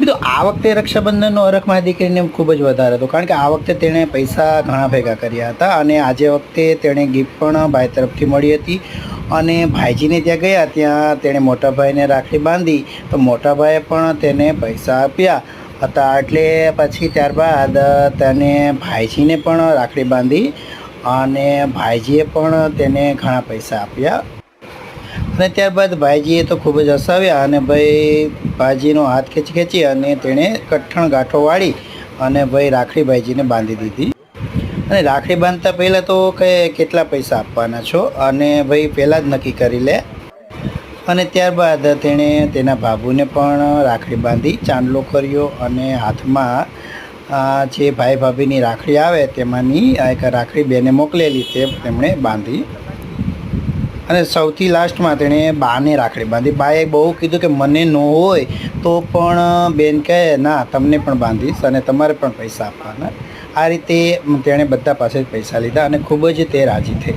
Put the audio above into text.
મિત્રો આ વખતે રક્ષાબંધનનો હરખ મારી દીકરીને ખૂબ જ વધારે હતો, કારણ કે આ વખતે તેણે પૈસા ઘણા ભેગા કર્યા હતા અને આજે વખતે તેણે ગિફ્ટ પણ ભાઈ તરફથી મળી હતી અને ભાઈજીને ત્યાં ગયા, ત્યાં તેણે મોટા ભાઈને રાખડી બાંધી તો મોટા ભાઈએ પણ તેને પૈસા આપ્યા હતા. એટલે પછી ત્યારબાદ તેને ભાઈજીને પણ રાખડી બાંધી અને ભાઈજીએ પણ તેને ઘણા પૈસા આપ્યા અને ત્યારબાદ ભાઈજીએ તો ખૂબ જ હસાવ્યા અને ભાઈજીનો હાથ ખેંચી અને તેણે કઠણ ગાંઠો વાળી અને રાખડી ભાઈજીને બાંધી દીધી. અને રાખડી બાંધતા પહેલાં તો કેટલા પૈસા આપવાના છો અને પહેલાં જ નક્કી કરી લે. અને ત્યારબાદ તેણે તેના બાબુને પણ રાખડી બાંધી, ચાંદલો કર્યો અને હાથમાં જે ભાઈ ભાભીની રાખડી આવે તેમાંની એક રાખડી બેને મોકલેલી તે તેમણે બાંધી. અને સૌથી લાસ્ટમાં તેણે બાને રાખડી બાંધી. બાએ બહુ કીધું કે મને ન હોય તો પણ બેન કહે ના તમને પણ બાંધીશ અને તમારે પણ પૈસા આપવાના. આ રીતે તેણે બધા પાસે પૈસા લીધા અને ખૂબ જ તે રાજી થઈ.